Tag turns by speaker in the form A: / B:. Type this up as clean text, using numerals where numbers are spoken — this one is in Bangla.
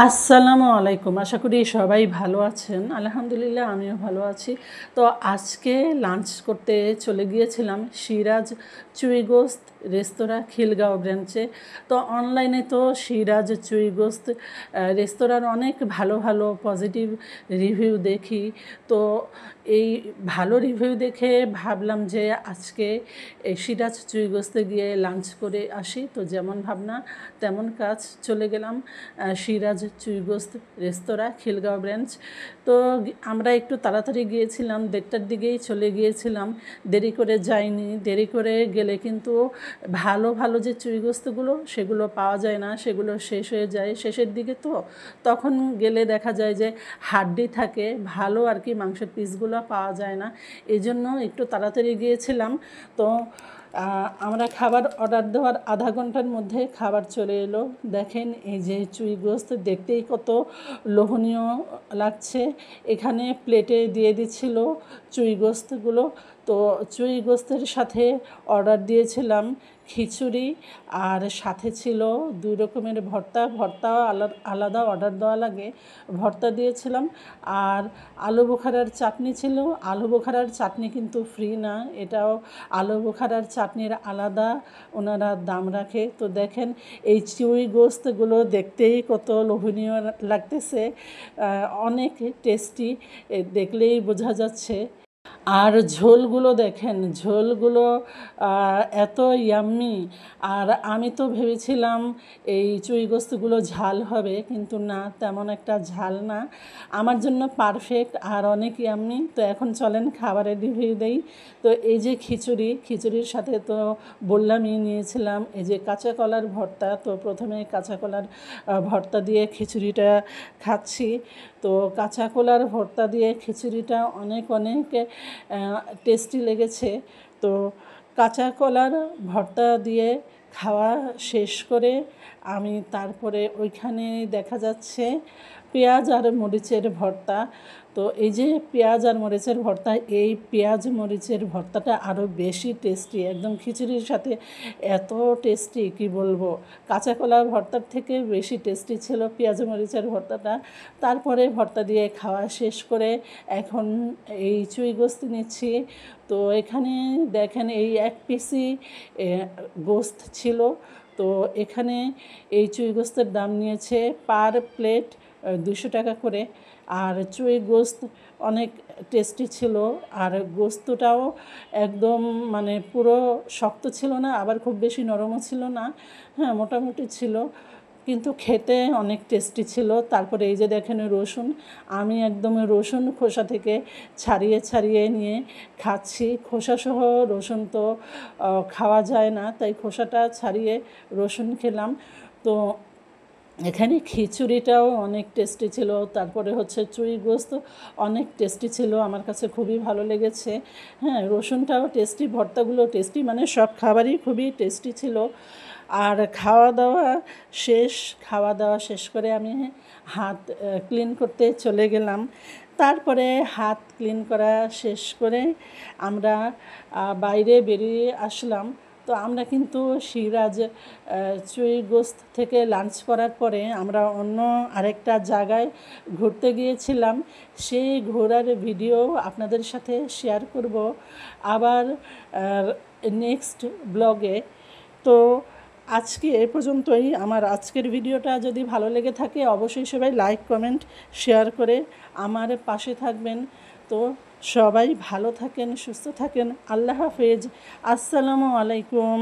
A: আসসালামু আলাইকুম। আশা করি সবাই ভালো আছেন। আলহামদুলিল্লাহ আমিও ভালো আছি। তো আজকে লাঞ্চ করতে চলে গিয়েছিলাম সিরাজ চুই গোস্ত রেস্তোরাঁ খিলগাঁও ব্রাঞ্চে। তো অনলাইনে তো সিরাজ চুই গোস্ত রেস্তোরাঁর অনেক ভালো ভালো পজিটিভ রিভিউ দেখি। তো এই ভালো রিভিউ দেখে ভাবলাম যে আজকে এই সিরাজ চুই গোস্তে গিয়ে লাঞ্চ করে আসি। তো যেমন ভাবনা তেমন কাজ, চলে গেলাম সিরাজ চুই গোস্ত রেস্তোরাঁ খিলগাঁও ব্রাঞ্চ। তো আমরা একটু তাড়াতাড়ি গিয়েছিলাম, 1:30টার দিকেই চলে গিয়েছিলাম, দেরি করে যাইনি। দেরি করে গেলে কিন্তু ভালো ভালো যে চুই গোস্তগুলো সেগুলো পাওয়া যায় না, সেগুলো শেষ হয়ে যায় শেষের দিকে। তো তখন গেলে দেখা যায় যে হাড্ডি থাকে, ভালো আর কি মাংসের পিসগুলো পাওয়া যায় না। এই জন্য একটু তাড়াতাড়ি গিয়েছিলাম। তো আমরা খাবার অর্ডার দেওয়ার আধা ঘন্টার মধ্যে খাবার চলে এলো। দেখেন এই যে চুই গোস্ত দেখতেই কত লোভনীয় লাগছে। এখানে প্লেটে দিয়ে দিচ্ছিল চুই গোস্তগুলো। তো চুই গোস্তের সাথে অর্ডার দিয়েছিলাম খিচুড়ি, আর সাথে ছিল 2 রকমের ভর্তা। ভর্তাও আলাদা অর্ডার দেওয়া লাগে, ভর্তা দিয়েছিলাম। আর আলু বোখারার চাটনি ছিল। আলু বোখারার চাটনি কিন্তু ফ্রি না, এটাও আলু বোখারার চাটনির আলাদা ওনারা দাম রাখে। তো দেখেন এই চুই গোস্তগুলো দেখতেই কত লোভনীয় লাগতেছে, অনেক টেস্টি, দেখলেই বোঝা যাচ্ছে। আর ঝোলগুলো দেখেন, ঝোলগুলো এত ইয়াম্মি। আর আমি তো ভেবেছিলাম এই চুই গোস্তগুলো ঝাল হবে, কিন্তু না, তেমন একটা ঝাল না, আমার জন্য পারফেক্ট আর অনেক ইয়াম্মি। তো এখন চলেন খাবারের রিভিউ দেই। তো এই যে খিচুড়ির সাথে তো বললামই নিয়েছিলাম এই যে কাঁচা কলার ভর্তা। তো প্রথমে কাঁচা কলার ভর্তা দিয়ে খিচুড়িটা খাচ্ছি। তো কাঁচা কলার ভর্তা দিয়ে খিচুড়িটা অনেক টেস্টি লেগেছে। তো কাঁচা কলার ভর্তা দিয়ে খাওয়া শেষ করে আমি তারপরে ওইখানে দেখা যাচ্ছে পেঁয়াজ আর মরিচের ভর্তা। তো এই যে পেঁয়াজ আর মরিচের ভর্তা, এই পেঁয়াজ মরিচের ভর্তাটা আরও বেশি টেস্টি, একদম খিচুড়ির সাথে এত টেস্টি কি বলবো। কাঁচা কলার ভর্তার থেকে বেশি টেস্টি ছিল পেঁয়াজ মরিচের ভর্তাটা। তারপরে ভর্তা দিয়ে খাওয়া শেষ করে এখন এই চুই গোস্ত নিচ্ছি। তো এখানে দেখেন এই 1 পিসই গোস্ত ছিল। তো এখানে এই চুই গোস্তের দাম নিয়েছে পার প্লেট 200 টাকা করে। আর চুই গোস্ত অনেক টেস্টি ছিল, আর গোস্তটাও একদম মানে পুরো শক্ত ছিল না, আবার খুব বেশি নরমও ছিল না, হ্যাঁ মোটামুটি ছিল, কিন্তু খেতে অনেক টেস্টি ছিল। তারপরে এই যে দেখেন রসুন, আমি একদম রসুন খোসা থেকে ছাড়িয়ে নিয়ে খাচ্ছি। খোসাসহ রসুন তো খাওয়া যায় না, তাই খোসাটা ছাড়িয়ে রসুন খেলাম। তো এখানে খিচুড়িটাও অনেক টেস্টি ছিল। তারপরে হচ্ছে চুই গোস্ত অনেক টেস্টি ছিল, আমার কাছে খুবই ভালো লেগেছে। হ্যাঁ, রসুনটাও টেস্টি, ভর্তাগুলো টেস্টি, মানে সব খাবারই খুবই টেস্টি ছিল। আর খাওয়া দাওয়া শেষ করে আমি হাত ক্লিন করতে চলে গেলাম। তারপরে হাত ক্লিন করা শেষ করে আমরা বাইরে বেরিয়ে আসলাম। তো আমরা কিন্তু সিরাজ চুই গোস্ত থেকে লাঞ্চ করার পরে আমরা অন্য আরেকটা জায়গায় ঘুরতে গিয়েছিলাম। সেই ঘোরার ভিডিও আপনাদের সাথে শেয়ার করব আবার নেক্সট ব্লগে। তো আজকে এ পর্যন্তই। আমার আজকের ভিডিওটা যদি ভালো লেগে থাকে অবশ্যই সবাই লাইক কমেন্ট শেয়ার করে আমার পাশে থাকবেন। তো সবাই ভালো থাকেন, সুস্থ থাকেন। আল্লাহ হাফেজ। আসসালামু আলাইকুম।